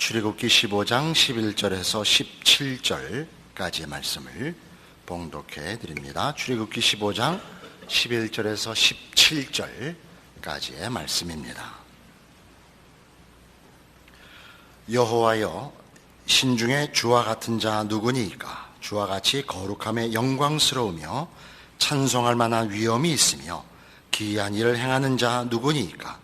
출애굽기 15장 11절에서 17절까지의 말씀을 봉독해 드립니다. 출애굽기 15장 11절에서 17절까지의 말씀입니다. 여호와여, 신중에 주와 같은 자 누구니이까? 주와 같이 거룩함에 영광스러우며 찬송할 만한 위엄이 있으며 기이한 일을 행하는 자 누구니이까?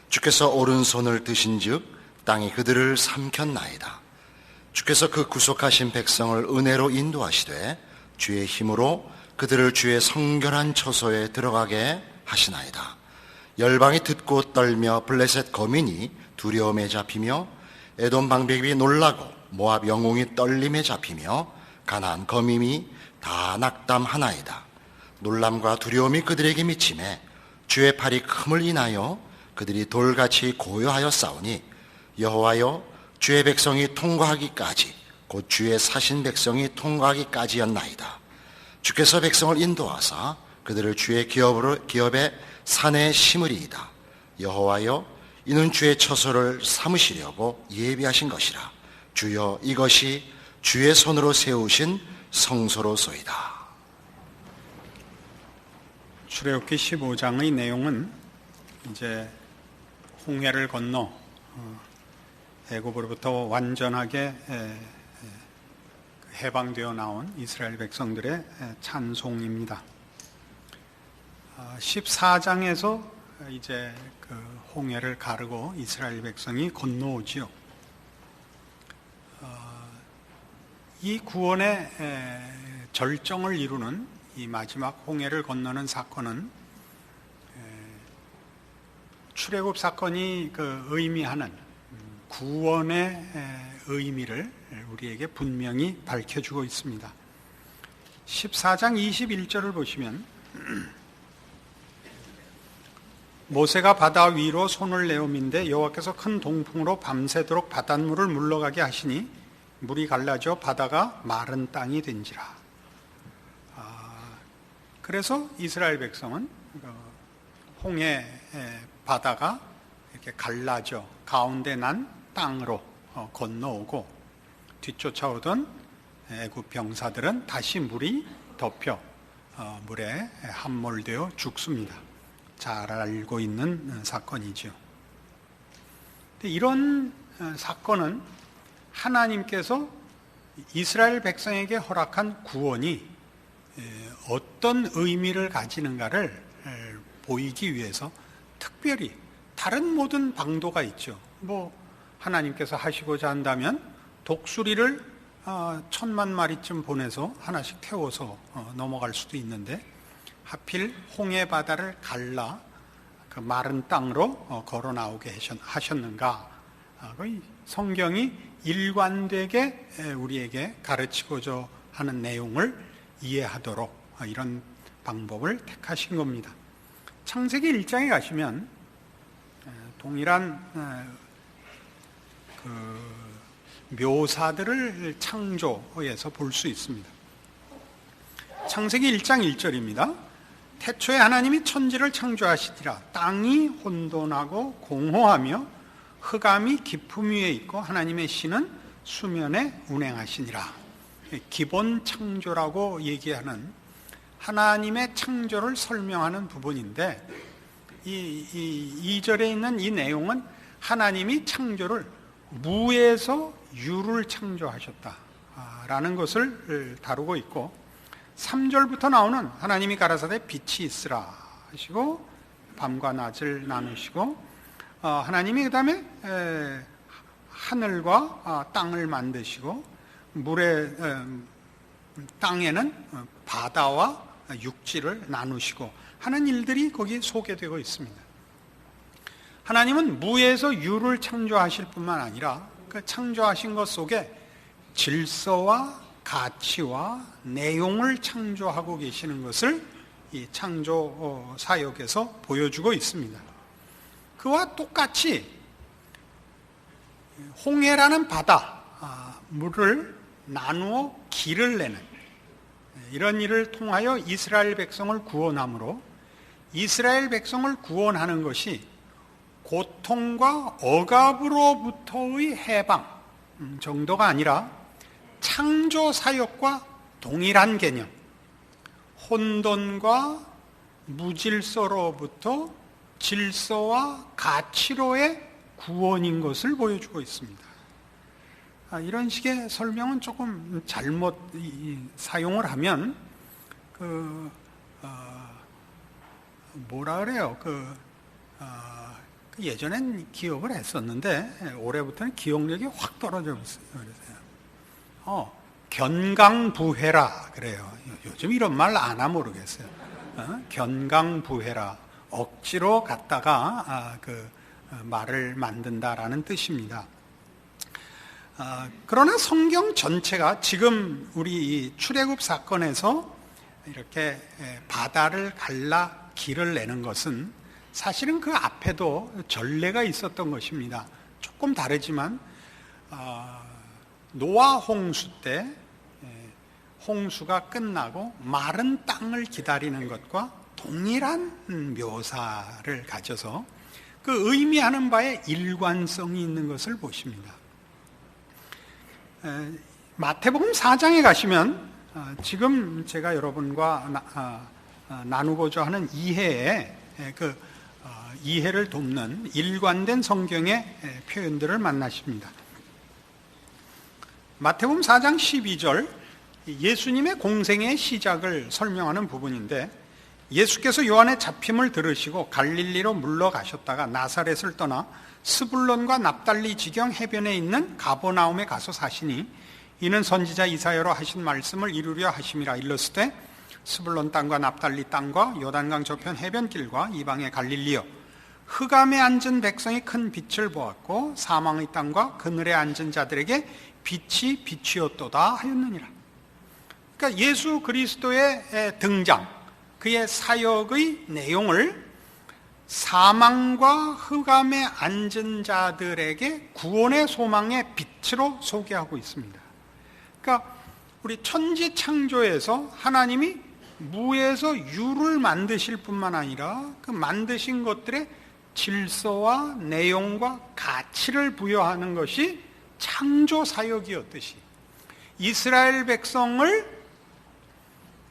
주께서 오른손을 드신즉 땅이 그들을 삼켰나이다. 주께서 그 구속하신 백성을 은혜로 인도하시되 주의 힘으로 그들을 주의 성결한 처소에 들어가게 하시나이다. 열방이 듣고 떨며 블레셋 거민이 두려움에 잡히며 에돔 방백이 놀라고 모압 영웅이 떨림에 잡히며 가나안 거민이 다 낙담하나이다. 놀람과 두려움이 그들에게 미치매 주의 팔이 큼을 인하여 그들이 돌같이 고요하여 싸우니 여호와여, 주의 백성이 통과하기까지 곧 주의 사신 백성이 통과하기까지였나이다. 주께서 백성을 인도하사 그들을 주의 기업의 산에 심으리이다. 여호와여, 이는 주의 처소를 삼으시려고 예비하신 것이라. 주여, 이것이 주의 손으로 세우신 성소로소이다. 출애굽기 15장의 내용은 이제 홍해를 건너 애굽으로부터 완전하게 해방되어 나온 이스라엘 백성들의 찬송입니다. 14장에서 이제 그 홍해를 가르고 이스라엘 백성이 건너오지요. 이 구원의 절정을 이루는 이 마지막 홍해를 건너는 사건은 출애굽 사건이 그 의미하는 구원의 의미를 우리에게 분명히 밝혀주고 있습니다. 14장 21절을 보시면 모세가 바다 위로 손을 내어민데 여호와께서 큰 동풍으로 밤새도록 바닷물을 물러가게 하시니 물이 갈라져 바다가 마른 땅이 된지라. 그래서 이스라엘 백성은 홍해 바다가 이렇게 갈라져 가운데 난 땅으로 건너오고 뒤쫓아오던 애굽 병사들은 다시 물이 덮여 물에 함몰되어 죽습니다. 잘 알고 있는 사건이죠. 이런 사건은 하나님께서 이스라엘 백성에게 허락한 구원이 어떤 의미를 가지는가를 보이기 위해서 특별히 다른 모든 방도가 있죠. 하나님께서 하시고자 한다면 독수리를 1000만 마리쯤 보내서 하나씩 태워서 넘어갈 수도 있는데 하필 홍해 바다를 갈라 그 마른 땅으로 걸어 나오게 하셨는가? 성경이 일관되게 우리에게 가르치고자 하는 내용을 이해하도록 이런 방법을 택하신 겁니다. 창세기 1장에 가시면 동일한 묘사들을 창조에서 볼 수 있습니다. 창세기 1장 1절입니다. 태초에 하나님이 천지를 창조하시니라. 땅이 혼돈하고 공허하며 흑암이 깊음 위에 있고 하나님의 신은 수면에 운행하시니라. 기본 창조라고 얘기하는 하나님의 창조를 설명하는 부분인데 이 2절에 있는 이 내용은 하나님이 창조를 무에서 유를 창조하셨다라는 것을 다루고 있고 3절부터 나오는 하나님이 가라사대 빛이 있으라 하시고 밤과 낮을 나누시고 하나님이 그 다음에 하늘과 땅을 만드시고 땅에는 바다와 육지를 나누시고 하는 일들이 거기 소개되고 있습니다. 하나님은 무에서 유를 창조하실 뿐만 아니라 그 창조하신 것 속에 질서와 가치와 내용을 창조하고 계시는 것을 이 창조 사역에서 보여주고 있습니다. 그와 똑같이 홍해라는 바다, 물을 나누어 길을 내는 이런 일을 통하여 이스라엘 백성을 구원함으로 이스라엘 백성을 구원하는 것이 고통과 억압으로부터의 해방, 정도가 아니라 창조 사역과 동일한 개념, 혼돈과 무질서로부터 질서와 가치로의 구원인 것을 보여주고 있습니다. 이런 식의 설명은 조금 잘못 사용을 하면 뭐라 그래요? 예전엔 기억을 했었는데 올해부터는 기억력이 확 떨어져 있어요. 그래서 견강부회라 그래요. 요즘 이런 말 아나 모르겠어요. 견강부회라, 억지로 갖다가 말을 만든다라는 뜻입니다. 그러나 성경 전체가 지금 우리 이 출애굽 사건에서 이렇게 바다를 갈라 길을 내는 것은 사실은 그 앞에도 전례가 있었던 것입니다. 조금 다르지만 노아 홍수 때 홍수가 끝나고 마른 땅을 기다리는 것과 동일한 묘사를 가져서 그 의미하는 바에 일관성이 있는 것을 보십니다. 마태복음 4장에 가시면 지금 제가 여러분과 나누고자 하는 이해에 이해를 돕는 일관된 성경의 표현들을 만나십니다. 마태복음 4장 12절, 예수님의 공생의 시작을 설명하는 부분인데, 예수께서 요한의 잡힘을 들으시고 갈릴리로 물러가셨다가 나사렛을 떠나 스불론과 납달리 지경 해변에 있는 가버나움에 가서 사시니 이는 선지자 이사야로 하신 말씀을 이루려 하심이라. 일렀으되 스불론 땅과 납달리 땅과 요단강 저편 해변길과 이방의 갈릴리여, 흑암에 앉은 백성이 큰 빛을 보았고 사망의 땅과 그늘에 앉은 자들에게 빛이 비추었도다 하였느니라. 그러니까 예수 그리스도의 등장, 그의 사역의 내용을 사망과 흑암에 앉은 자들에게 구원의 소망의 빛으로 소개하고 있습니다. 그러니까 우리 천지 창조에서 하나님이 무에서 유를 만드실 뿐만 아니라 그 만드신 것들의 질서와 내용과 가치를 부여하는 것이 창조 사역이었듯이 이스라엘 백성을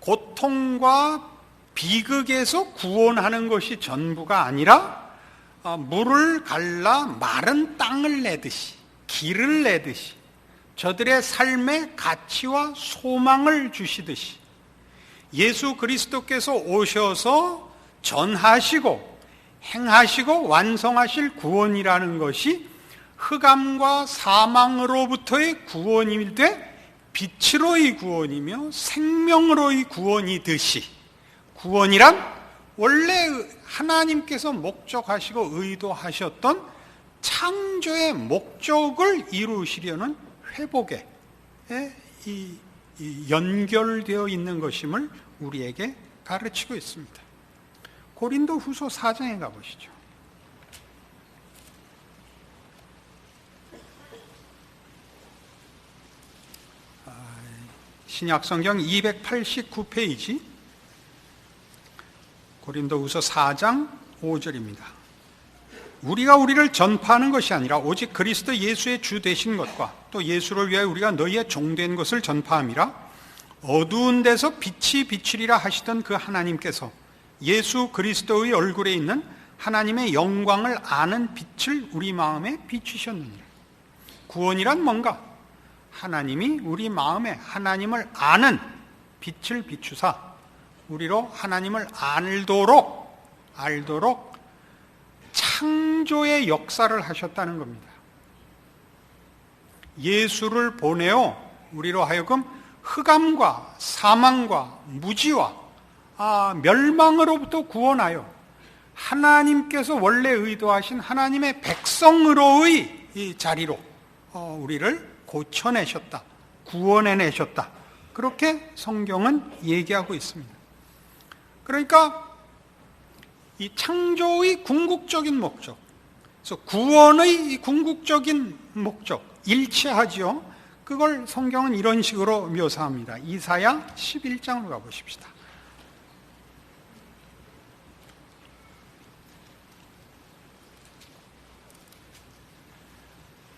고통과 비극에서 구원하는 것이 전부가 아니라 물을 갈라 마른 땅을 내듯이, 길을 내듯이, 저들의 삶의 가치와 소망을 주시듯이 예수 그리스도께서 오셔서 전하시고 행하시고 완성하실 구원이라는 것이 흑암과 사망으로부터의 구원이되 빛으로의 구원이며 생명으로의 구원이듯이, 구원이란 원래 하나님께서 목적하시고 의도하셨던 창조의 목적을 이루시려는 회복에 이 연결되어 있는 것임을 우리에게 가르치고 있습니다. 고린도 후서 4장에 가보시죠. 신약성경 289페이지, 고린도후서 4장 5절입니다. 우리가 우리를 전파하는 것이 아니라 오직 그리스도 예수의 주 되신 것과 또 예수를 위하여 우리가 너희의 종된 것을 전파함이라. 어두운 데서 빛이 비추리라 하시던 그 하나님께서 예수 그리스도의 얼굴에 있는 하나님의 영광을 아는 빛을 우리 마음에 비추셨느니라. 구원이란 뭔가? 하나님이 우리 마음에 하나님을 아는 빛을 비추사 우리로 하나님을 알도록 창조의 역사를 하셨다는 겁니다. 예수를 보내어 우리로 하여금 흑암과 사망과 무지와 멸망으로부터 구원하여 하나님께서 원래 의도하신 하나님의 백성으로의 이 자리로 우리를 고쳐내셨다, 구원해내셨다, 그렇게 성경은 얘기하고 있습니다. 그러니까 이 창조의 궁극적인 목적, 그래서 구원의 궁극적인 목적 일치하지요. 그걸 성경은 이런 식으로 묘사합니다. 이사야 11장으로 가보십시다.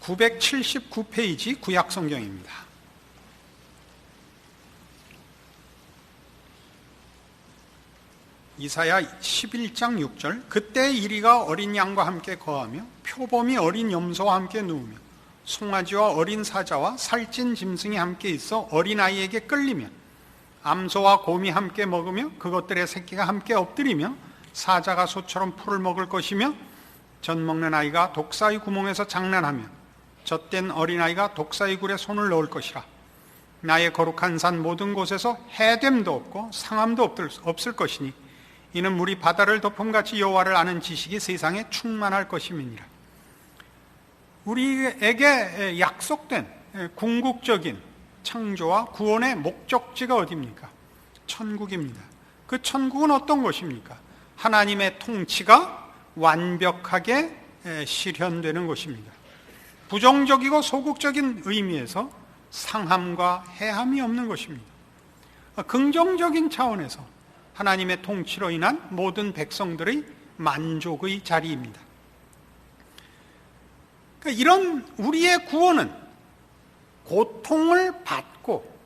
979페이지 구약성경입니다. 이사야 11장 6절. 그때 이리가 어린 양과 함께 거하며 표범이 어린 염소와 함께 누우며 송아지와 어린 사자와 살찐 짐승이 함께 있어 어린아이에게 끌리며 암소와 곰이 함께 먹으며 그것들의 새끼가 함께 엎드리며 사자가 소처럼 풀을 먹을 것이며 젖 먹는 아이가 독사의 구멍에서 장난하며 젖된 어린아이가 독사의 굴에 손을 넣을 것이라. 나의 거룩한 산 모든 곳에서 해됨도 없고 상함도 없을 것이니 이는 물이 바다를 덮음같이 여호와를 아는 지식이 세상에 충만할 것임이니라. 우리에게 약속된 궁극적인 창조와 구원의 목적지가 어디입니까? 천국입니다. 그 천국은 어떤 곳입니까? 하나님의 통치가 완벽하게 실현되는 곳입니다. 부정적이고 소극적인 의미에서 상함과 해함이 없는 것입니다. 긍정적인 차원에서 하나님의 통치로 인한 모든 백성들의 만족의 자리입니다. 그러니까 이런 우리의 구원은 고통을 받고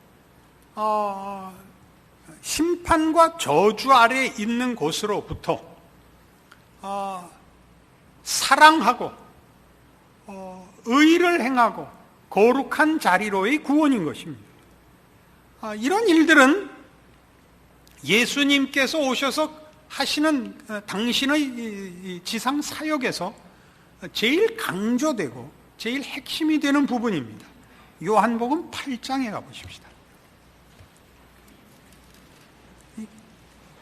심판과 저주 아래에 있는 곳으로부터 사랑하고 의를 행하고 거룩한 자리로의 구원인 것입니다. 이런 일들은 예수님께서 오셔서 하시는 당신의 지상 사역에서 제일 강조되고 제일 핵심이 되는 부분입니다. 요한복음 8장에 가보십시다.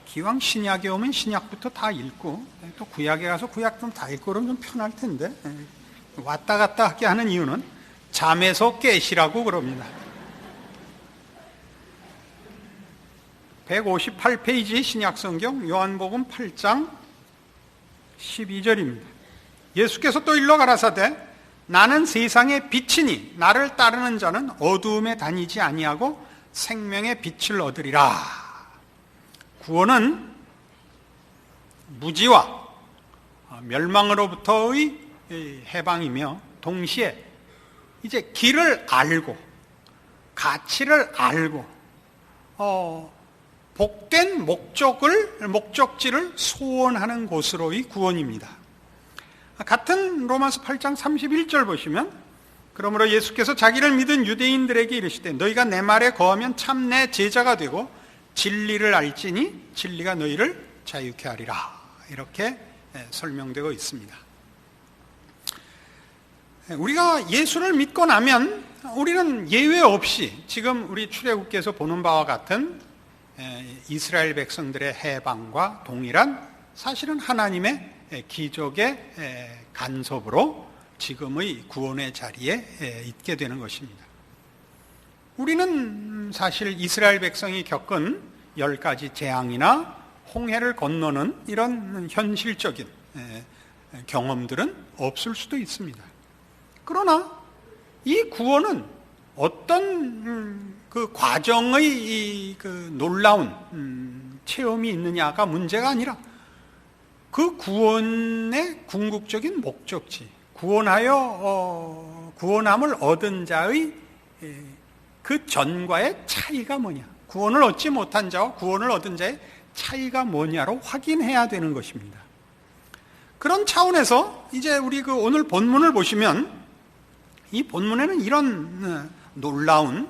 기왕 신약에 오면 신약부터 다 읽고 또 구약에 가서 구약 좀 다 읽고 그러면 좀 편할 텐데 왔다 갔다 하게 하는 이유는 잠에서 깨시라고 그럽니다. 158페이지 신약성경 요한복음 8장 12절입니다. 예수께서 또 일러 가라사대 나는 세상의 빛이니 나를 따르는 자는 어두움에 다니지 아니하고 생명의 빛을 얻으리라. 구원은 무지와 멸망으로부터의 해방이며 동시에 이제 길을 알고 가치를 알고 복된 목적지를 소원하는 곳으로의 구원입니다. 같은 로마서 8장 31절 보시면 그러므로 예수께서 자기를 믿은 유대인들에게 이르시되 너희가 내 말에 거하면 참 내 제자가 되고 진리를 알지니 진리가 너희를 자유케 하리라. 이렇게 설명되고 있습니다. 우리가 예수를 믿고 나면 우리는 예외 없이 지금 우리 출애굽기에서 보는 바와 같은 이스라엘 백성들의 해방과 동일한 사실은 하나님의 기적의 간섭으로 지금의 구원의 자리에 있게 되는 것입니다. 우리는 사실 이스라엘 백성이 겪은 10가지 재앙이나 홍해를 건너는 이런 현실적인 경험들은 없을 수도 있습니다. 그러나 이 구원은 어떤 그 과정의 그 놀라운 체험이 있느냐가 문제가 아니라 그 구원의 궁극적인 목적지, 구원함을 얻은 자의 그 전과의 차이가 뭐냐, 구원을 얻지 못한 자와 구원을 얻은 자의 차이가 뭐냐로 확인해야 되는 것입니다. 그런 차원에서 이제 우리 그 오늘 본문을 보시면 이 본문에는 이런 놀라운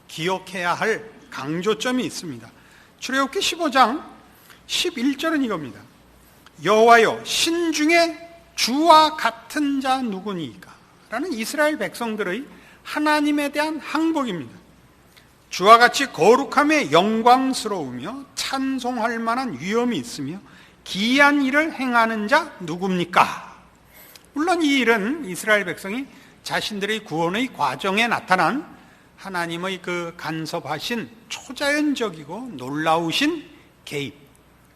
기억해야 할 강조점이 있습니다. 출애굽기 15장 11절은 이겁니다. 여호와여 신중에 주와 같은 자 누구니까? 라는 이스라엘 백성들의 하나님에 대한 항복입니다. 주와 같이 거룩함에 영광스러우며 찬송할 만한 위엄이 있으며 기이한 일을 행하는 자 누굽니까? 물론 이 일은 이스라엘 백성이 자신들의 구원의 과정에 나타난 하나님의 그 간섭하신 초자연적이고 놀라우신 개입,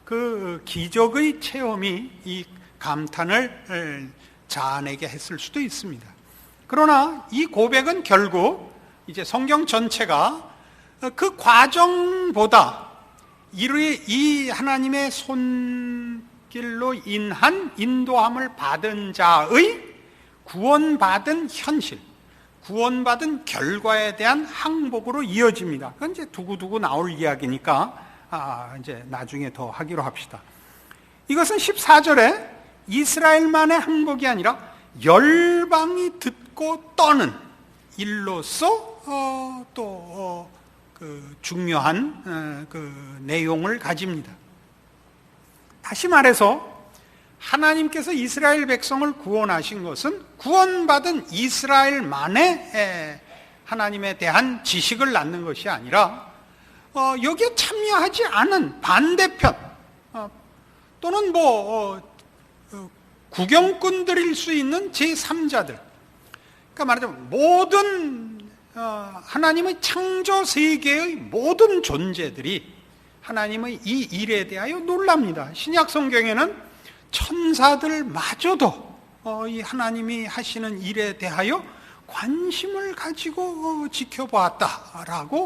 그 기적의 체험이 이 감탄을 자아내게 했을 수도 있습니다. 그러나 이 고백은 결국 이제 성경 전체가 그 과정보다 이 하나님의 손길로 인한 인도함을 받은 자의 구원받은 현실, 구원받은 결과에 대한 항복으로 이어집니다. 그건 이제 두고두고 나올 이야기니까 이제 나중에 더 하기로 합시다. 이것은 14절에 이스라엘만의 항복이 아니라 열방이 듣고 떠는 일로서 그 중요한 그 내용을 가집니다. 다시 말해서 하나님께서 이스라엘 백성을 구원하신 것은 구원받은 이스라엘만의 하나님에 대한 지식을 낳는 것이 아니라 여기에 참여하지 않은 반대편 또는 구경꾼들일 수 있는 제3자들, 그러니까 말하자면 모든 하나님의 창조 세계의 모든 존재들이 하나님의 이 일에 대하여 놀랍니다. 신약 성경에는 천사들마저도 이 하나님이 하시는 일에 대하여 관심을 가지고 지켜보았다라고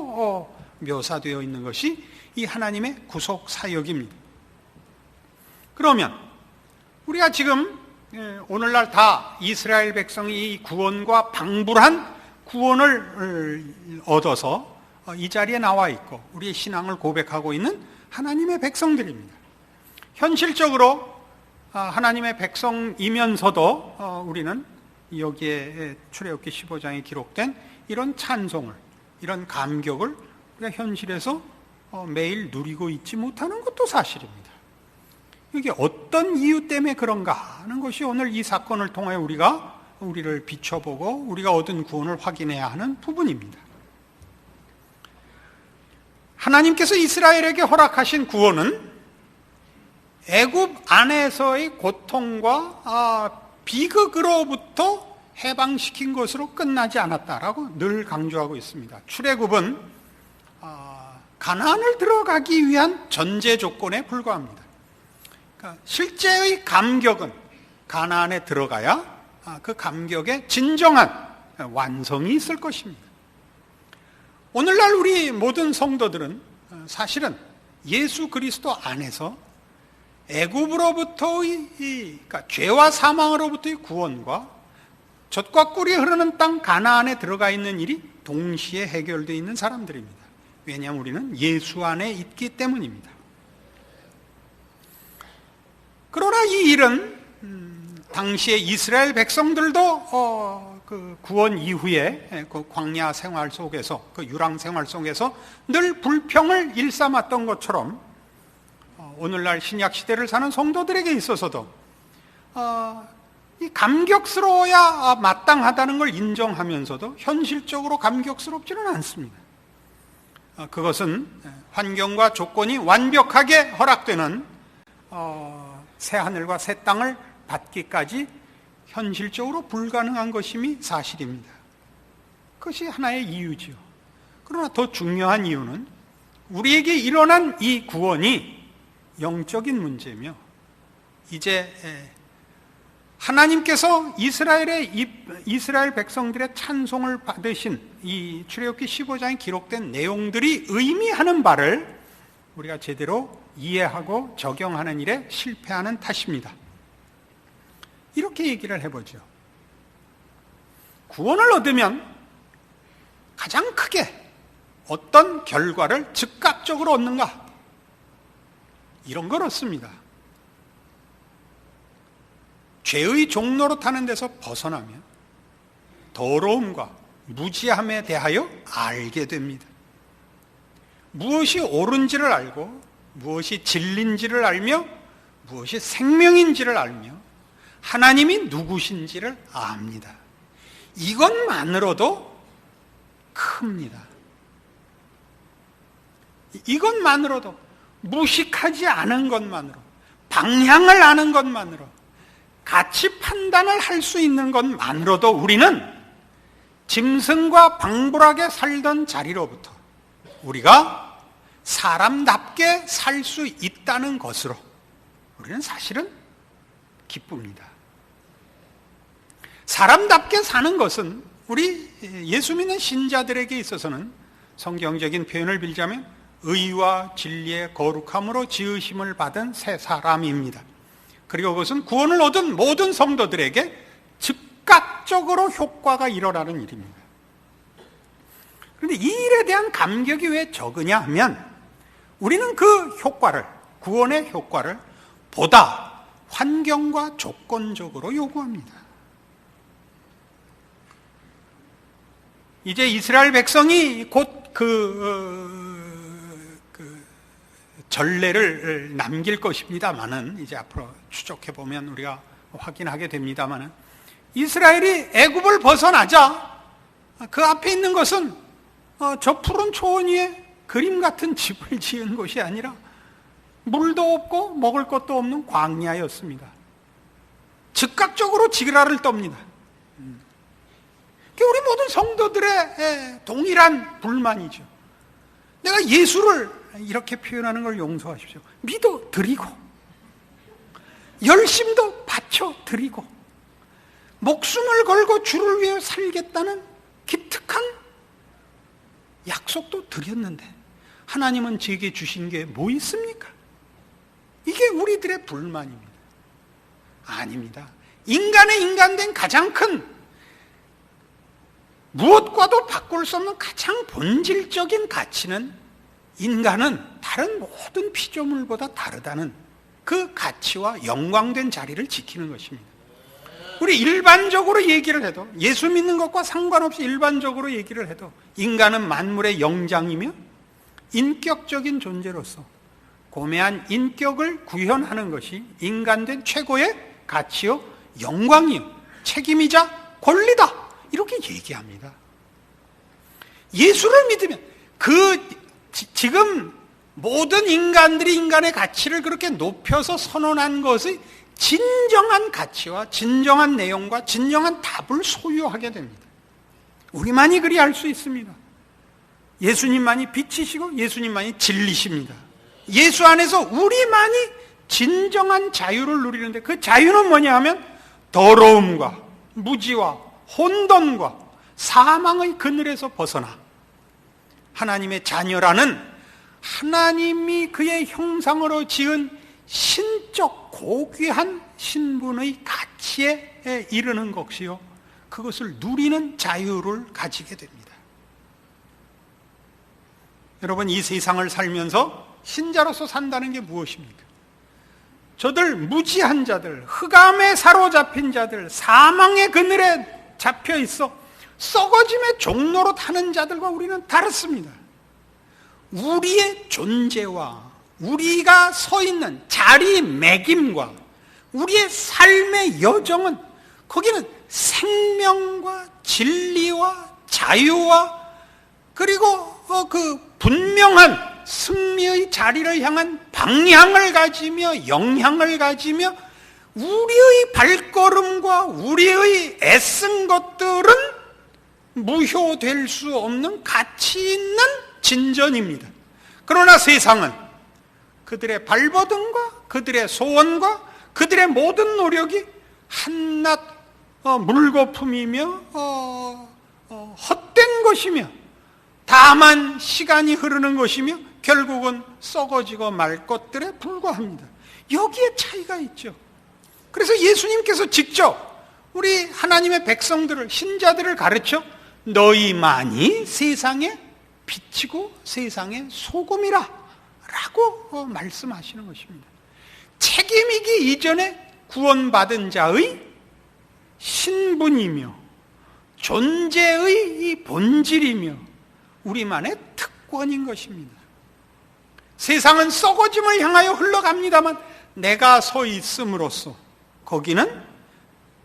묘사되어 있는 것이 이 하나님의 구속 사역입니다. 그러면 우리가 지금 오늘날 다 이스라엘 백성이 이 구원과 방불한 구원을 얻어서 이 자리에 나와 있고 우리의 신앙을 고백하고 있는 하나님의 백성들입니다. 현실적으로 하나님의 백성이면서도 우리는 여기에 출애굽기 15장에 기록된 이런 찬송을, 이런 감격을 우리가 현실에서 매일 누리고 있지 못하는 것도 사실입니다. 이게 어떤 이유 때문에 그런가 하는 것이 오늘 이 사건을 통해 우리를 비춰보고 우리가 얻은 구원을 확인해야 하는 부분입니다. 하나님께서 이스라엘에게 허락하신 구원은 애굽 안에서의 고통과 비극으로부터 해방시킨 것으로 끝나지 않았다라고 늘 강조하고 있습니다. 출애굽은 가나안을 들어가기 위한 전제 조건에 불과합니다. 그러니까 실제의 감격은 가나안에 들어가야 그 감격의 진정한 완성이 있을 것입니다. 오늘날 우리 모든 성도들은 사실은 예수 그리스도 안에서 애굽으로부터의 그러니까 죄와 사망으로부터의 구원과 젖과 꿀이 흐르는 땅 가나안에 들어가 있는 일이 동시에 해결되어 있는 사람들입니다. 왜냐하면 우리는 예수 안에 있기 때문입니다. 그러나 이 일은 당시에 이스라엘 백성들도 그 구원 이후에 그 광야 생활 속에서, 그 유랑 생활 속에서 늘 불평을 일삼았던 것처럼 오늘날 신약 시대를 사는 성도들에게 있어서도 이 감격스러워야 마땅하다는 걸 인정하면서도 현실적으로 감격스럽지는 않습니다. 그것은 환경과 조건이 완벽하게 허락되는 새 하늘과 새 땅을 받기까지 현실적으로 불가능한 것임이 사실입니다. 그것이 하나의 이유지요. 그러나 더 중요한 이유는 우리에게 일어난 이 구원이 영적인 문제며 이제 하나님께서 이스라엘 백성들의 찬송을 받으신 이 출애굽기 15장에 기록된 내용들이 의미하는 바를 우리가 제대로 이해하고 적용하는 일에 실패하는 탓입니다. 이렇게 얘기를 해보죠. 구원을 얻으면 가장 크게 어떤 결과를 즉각적으로 얻는가? 이런 걸 얻습니다. 죄의 종로로 타는 데서 벗어나면 더러움과 무지함에 대하여 알게 됩니다. 무엇이 옳은지를 알고 무엇이 진리인지를 알며 무엇이 생명인지를 알며 하나님이 누구신지를 압니다. 이것만으로도 큽니다. 이것만으로도 무식하지 않은 것만으로 방향을 아는 것만으로 가치 판단을 할 수 있는 것만으로도 우리는 짐승과 방불하게 살던 자리로부터 우리가 사람답게 살 수 있다는 것으로 우리는 사실은 기쁩니다. 사람답게 사는 것은 우리 예수 믿는 신자들에게 있어서는 성경적인 표현을 빌자면 의와 진리의 거룩함으로 지으심을 받은 새 사람입니다. 그리고 그것은 구원을 얻은 모든 성도들에게 즉각 즉각적으로 효과가 일어나는 일입니다. 그런데 이 일에 대한 감격이 왜 적으냐 하면 우리는 그 효과를, 구원의 효과를 보다 환경과 조건적으로 요구합니다. 이제 이스라엘 백성이 곧 전례를 남길 것입니다만은, 이제 앞으로 추적해 보면 우리가 확인하게 됩니다만은, 이스라엘이 애굽을 벗어나자 그 앞에 있는 것은 저 푸른 초원 위에 그림 같은 집을 지은 곳이 아니라 물도 없고 먹을 것도 없는 광야였습니다. 즉각적으로 지라를 떱니다. 그게 우리 모든 성도들의 동일한 불만이죠. 내가 예수를 이렇게 표현하는 걸 용서하십시오. 믿어 드리고 열심도 바쳐 드리고 목숨을 걸고 주를 위해 살겠다는 기특한 약속도 드렸는데 하나님은 제게 주신 게 뭐 있습니까? 이게 우리들의 불만입니다. 아닙니다. 인간의 인간된 가장 큰, 무엇과도 바꿀 수 없는 가장 본질적인 가치는 인간은 다른 모든 피조물보다 다르다는 그 가치와 영광된 자리를 지키는 것입니다. 우리 일반적으로 얘기를 해도, 예수 믿는 것과 상관없이 일반적으로 얘기를 해도 인간은 만물의 영장이며 인격적인 존재로서 고매한 인격을 구현하는 것이 인간된 최고의 가치요, 영광이요, 책임이자 권리다, 이렇게 얘기합니다. 예수를 믿으면 지금 모든 인간들이 인간의 가치를 그렇게 높여서 선언한 것의 진정한 가치와 진정한 내용과 진정한 답을 소유하게 됩니다. 우리만이 그리 할 수 있습니다. 예수님만이 빛이시고 예수님만이 진리십니다. 예수 안에서 우리만이 진정한 자유를 누리는데, 그 자유는 뭐냐 하면 더러움과 무지와 혼돈과 사망의 그늘에서 벗어나 하나님의 자녀라는, 하나님이 그의 형상으로 지은 신적 고귀한 신분의 가치에 이르는 것이요, 그것을 누리는 자유를 가지게 됩니다. 여러분, 이 세상을 살면서 신자로서 산다는 게 무엇입니까? 저들 무지한 자들, 흑암에 사로잡힌 자들, 사망의 그늘에 잡혀 있어 썩어짐의 종로로 타는 자들과 우리는 다릅니다. 우리의 존재와 우리가 서 있는 자리매김과 우리의 삶의 여정은, 거기는 생명과 진리와 자유와 그리고 그 분명한 승리의 자리를 향한 방향을 가지며 영향을 가지며 우리의 발걸음과 우리의 애쓴 것들은 무효될 수 없는 가치 있는 진전입니다. 그러나 세상은 그들의 발버둥과 그들의 소원과 그들의 모든 노력이 한낱 물거품이며 헛된 것이며 다만 시간이 흐르는 것이며 결국은 썩어지고 말 것들에 불과합니다. 여기에 차이가 있죠. 그래서 예수님께서 직접 우리 하나님의 백성들을, 신자들을 가르쳐 너희만이 세상의 빛이고 세상의 소금이라 라고 말씀하시는 것입니다. 책임이기 이전에 구원받은 자의 신분이며 존재의 이 본질이며 우리만의 특권인 것입니다. 세상은 썩어짐을 향하여 흘러갑니다만 내가 서 있음으로써 거기는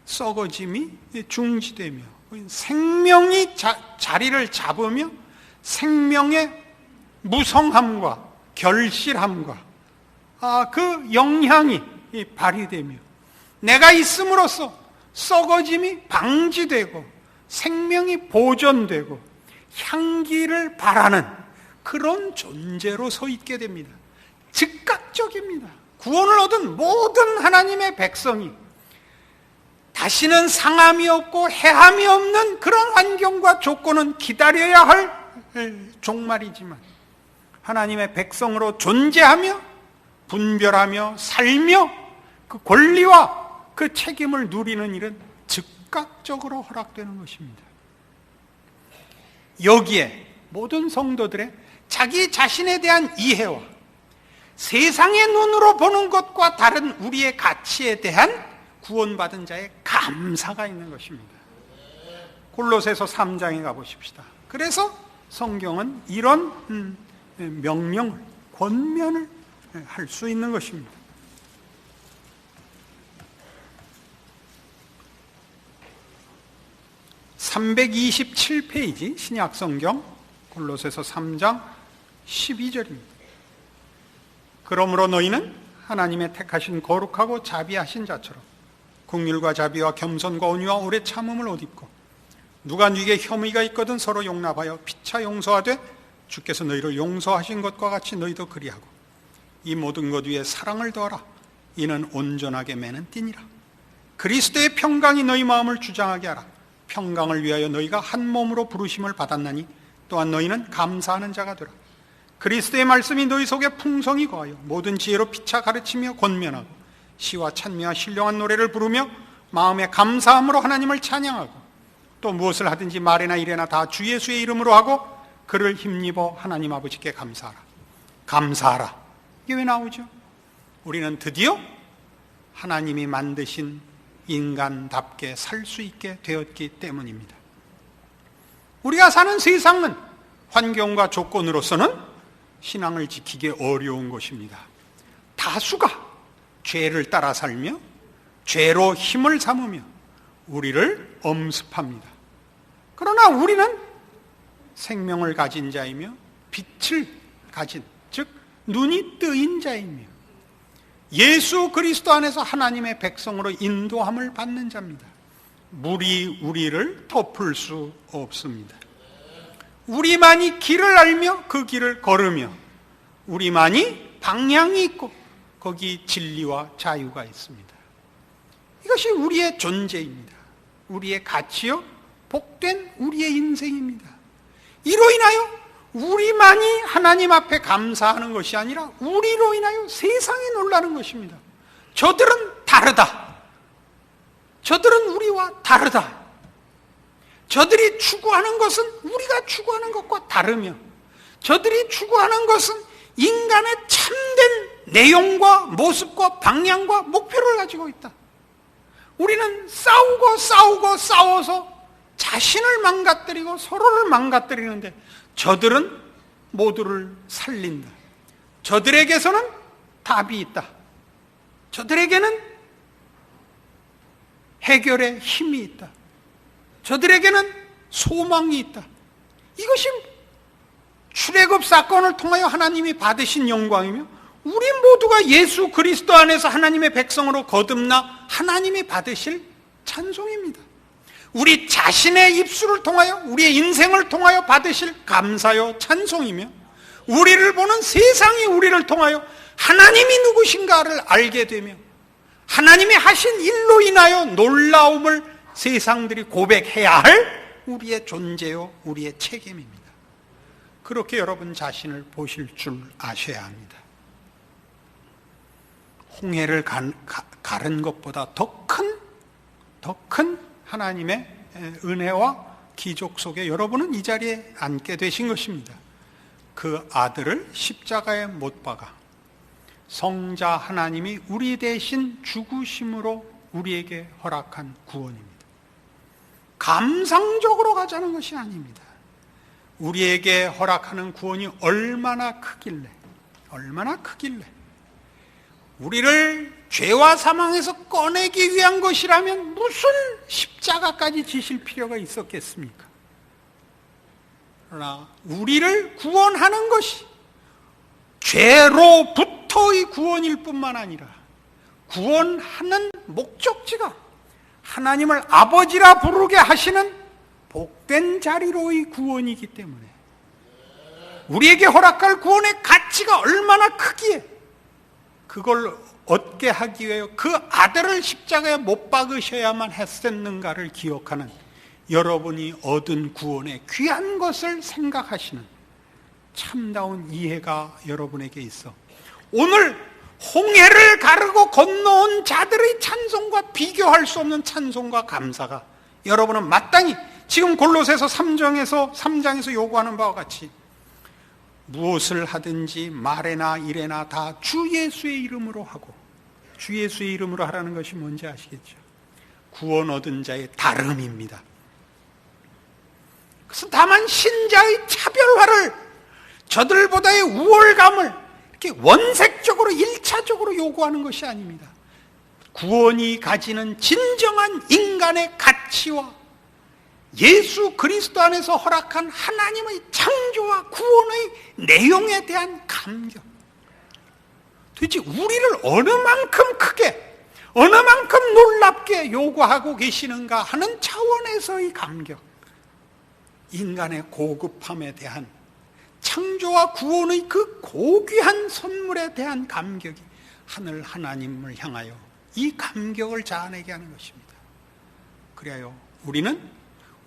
썩어짐이 중지되며 생명이 자리를 잡으며 생명의 무성함과 결실함과 그 영향이 발휘되며 내가 있음으로써 썩어짐이 방지되고 생명이 보존되고 향기를 발하는 그런 존재로 서 있게 됩니다. 즉각적입니다. 구원을 얻은 모든 하나님의 백성이 다시는 상함이 없고 해함이 없는 그런 환경과 조건은 기다려야 할 종말이지만 하나님의 백성으로 존재하며 분별하며 살며 그 권리와 그 책임을 누리는 일은 즉각적으로 허락되는 것입니다. 여기에 모든 성도들의 자기 자신에 대한 이해와 세상의 눈으로 보는 것과 다른 우리의 가치에 대한 구원받은 자의 감사가 있는 것입니다. 골로새서 3장에 가보십시다. 그래서 성경은 이런 명령을, 권면을 할 수 있는 것입니다. (327페이지) 신약성경 골로새서 3장 12절입니다. 그러므로 너희는 하나님의 택하신 거룩하고 자비하신 자처럼 긍휼과 자비와 겸손과 온유와 오래 참음을 옷 입고 누가 네게 혐의가 있거든 서로 용납하여 피차 용서하되 주께서 너희를 용서하신 것과 같이 너희도 그리하고 이 모든 것 위에 사랑을 더하라. 이는 온전하게 매는 띠니라. 그리스도의 평강이 너희 마음을 주장하게 하라. 평강을 위하여 너희가 한 몸으로 부르심을 받았나니 또한 너희는 감사하는 자가 되라. 그리스도의 말씀이 너희 속에 풍성히 거하여 모든 지혜로 피차 가르치며 권면하고 시와 찬미와 신령한 노래를 부르며 마음에 감사함으로 하나님을 찬양하고 또 무엇을 하든지 말이나 일에나 다 주 예수의 이름으로 하고 그를 힘입어 하나님 아버지께 감사하라. 감사하라. 이게 왜 나오죠? 우리는 드디어 하나님이 만드신 인간답게 살 수 있게 되었기 때문입니다. 우리가 사는 세상은 환경과 조건으로서는 신앙을 지키기 어려운 것입니다. 다수가 죄를 따라 살며 죄로 힘을 삼으며 우리를 엄습합니다. 그러나 우리는 생명을 가진 자이며 빛을 가진, 즉 눈이 뜨인 자이며 예수 그리스도 안에서 하나님의 백성으로 인도함을 받는 자입니다. 물이 우리를 덮을 수 없습니다. 우리만이 길을 알며 그 길을 걸으며 우리만이 방향이 있고 거기 진리와 자유가 있습니다. 이것이 우리의 존재입니다. 우리의 가치요 복된 우리의 인생입니다. 이로 인하여 우리만이 하나님 앞에 감사하는 것이 아니라 우리로 인하여 세상이 놀라는 것입니다. 저들은 다르다. 저들은 우리와 다르다. 저들이 추구하는 것은 우리가 추구하는 것과 다르며 저들이 추구하는 것은 인간의 참된 내용과 모습과 방향과 목표를 가지고 있다. 우리는 싸워서 자신을 망가뜨리고 서로를 망가뜨리는데 저들은 모두를 살린다. 저들에게서는 답이 있다. 저들에게는 해결의 힘이 있다. 저들에게는 소망이 있다. 이것이 출애굽 사건을 통하여 하나님이 받으신 영광이며 우리 모두가 예수 그리스도 안에서 하나님의 백성으로 거듭나 하나님이 받으실 찬송입니다. 우리 자신의 입술을 통하여 우리의 인생을 통하여 받으실 감사요 찬송이며 우리를 보는 세상이 우리를 통하여 하나님이 누구신가를 알게 되며 하나님이 하신 일로 인하여 놀라움을 세상들이 고백해야 할 우리의 존재요 우리의 책임입니다. 그렇게 여러분 자신을 보실 줄 아셔야 합니다. 홍해를 가른 것보다 더 큰 하나님의 은혜와 기적 속에 여러분은 이 자리에 앉게 되신 것입니다. 그 아들을 십자가에 못 박아 성자 하나님이 우리 대신 죽으심으로 우리에게 허락한 구원입니다. 감상적으로 가자는 것이 아닙니다. 우리에게 허락하는 구원이 얼마나 크길래 우리를 죄와 사망에서 꺼내기 위한 것이라면 무슨 십자가까지 지실 필요가 있었겠습니까? 그러나 우리를 구원하는 것이 죄로부터의 구원일 뿐만 아니라 구원하는 목적지가 하나님을 아버지라 부르게 하시는 복된 자리로의 구원이기 때문에 우리에게 허락할 구원의 가치가 얼마나 크기에 그걸 얻게 하기 위해 그 아들을 십자가에 못 박으셔야만 했었는가를 기억하는 여러분이 얻은 구원의 귀한 것을 생각하시는 참다운 이해가 여러분에게 있어 오늘 홍해를 가르고 건너온 자들의 찬송과 비교할 수 없는 찬송과 감사가 여러분은 마땅히 지금 골로새서 3장에서 요구하는 바와 같이 무엇을 하든지 말에나 일에나 다 주 예수의 이름으로 하고, 주 예수의 이름으로 하라는 것이 뭔지 아시겠죠? 구원 얻은 자의 다름입니다. 그래서 다만 신자의 차별화를, 저들보다의 우월감을 이렇게 원색적으로 1차적으로 요구하는 것이 아닙니다. 구원이 가지는 진정한 인간의 가치와 예수 그리스도 안에서 허락한 하나님의 창조와 구원의 내용에 대한 감격. 도대체 우리를 어느 만큼 크게, 어느 만큼 놀랍게 요구하고 계시는가 하는 차원에서의 감격. 인간의 고급함에 대한, 창조와 구원의 그 고귀한 선물에 대한 감격이 하늘 하나님을 향하여 이 감격을 자아내게 하는 것입니다. 그래요, 우리는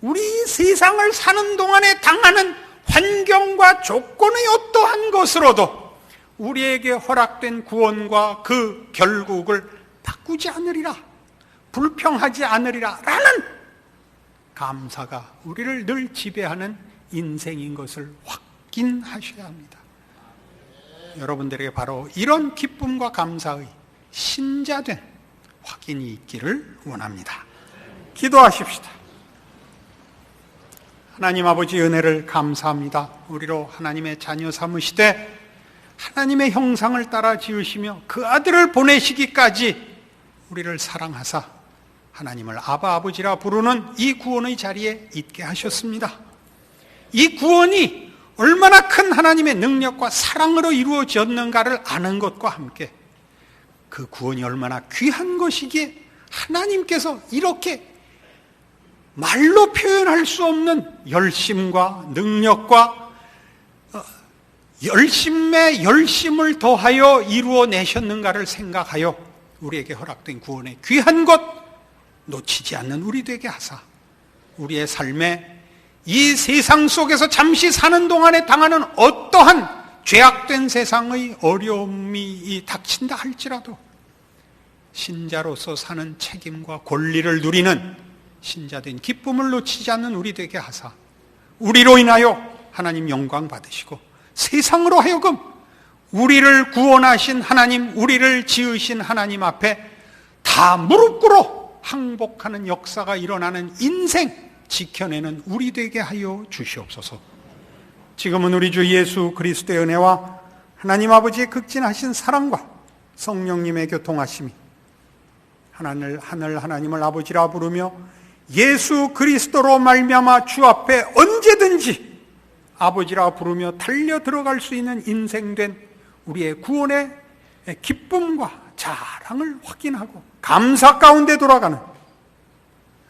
우리 세상을 사는 동안에 당하는 환경과 조건의 어떠한 것으로도 우리에게 허락된 구원과 그 결국을 바꾸지 않으리라, 불평하지 않으리라 라는 감사가 우리를 늘 지배하는 인생인 것을 확인하셔야 합니다. 여러분들에게 바로 이런 기쁨과 감사의 신자된 확인이 있기를 원합니다. 기도하십시다. 하나님 아버지, 은혜를 감사합니다. 우리로 하나님의 자녀 삼으시되 하나님의 형상을 따라 지으시며 그 아들을 보내시기까지 우리를 사랑하사 하나님을 아바 아버지라 부르는 이 구원의 자리에 있게 하셨습니다. 이 구원이 얼마나 큰 하나님의 능력과 사랑으로 이루어졌는가를 아는 것과 함께 그 구원이 얼마나 귀한 것이기에 하나님께서 이렇게 말로 표현할 수 없는 열심과 능력과 열심에 열심을 더하여 이루어내셨는가를 생각하여 우리에게 허락된 구원의 귀한 것 놓치지 않는 우리 되게 하사 우리의 삶에 이 세상 속에서 잠시 사는 동안에 당하는 어떠한 죄악된 세상의 어려움이 닥친다 할지라도 신자로서 사는 책임과 권리를 누리는 신자된 기쁨을 놓치지 않는 우리 되게 하사 우리로 인하여 하나님 영광 받으시고 세상으로 하여금 우리를 구원하신 하나님, 우리를 지으신 하나님 앞에 다 무릎 꿇어 항복하는 역사가 일어나는 인생 지켜내는 우리 되게 하여 주시옵소서. 지금은 우리 주 예수 그리스도의 은혜와 하나님 아버지의 극진하신 사랑과 성령님의 교통하심이 하늘 하나님을 아버지라 부르며 예수 그리스도로 말미암아 주 앞에 언제든지 아버지라 부르며 달려 들어갈 수 있는 인생된 우리의 구원의 기쁨과 자랑을 확인하고 감사 가운데 돌아가는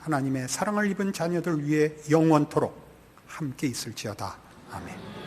하나님의 사랑을 입은 자녀들 위해 영원토록 함께 있을지어다. 아멘.